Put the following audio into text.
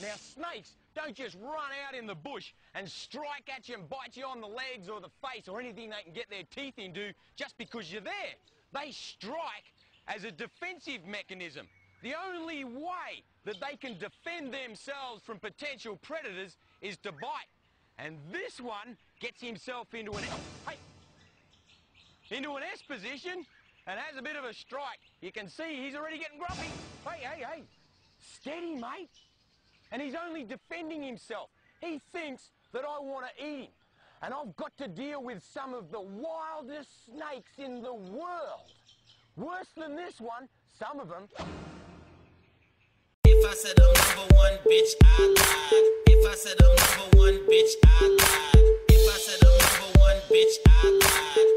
Now, snakes don't just run out in the bush and strike at you and bite you on the legs or the face or anything they can get their teeth into just because you're there. They strike as a defensive mechanism. The only way that they can defend themselves from potential predators is to bite. And this one gets himself into an S position and has a bit of a strike. You can see he's already getting grumpy. Hey, steady, mate. And he's only defending himself. He thinks that I want to eat him. And I've got to deal with some of the wildest snakes in the world. Worse than this one, some of them. If I said I'm number one, bitch, I lied. If I said I'm number one, bitch, I lied. If I said I'm number one, bitch, I lied.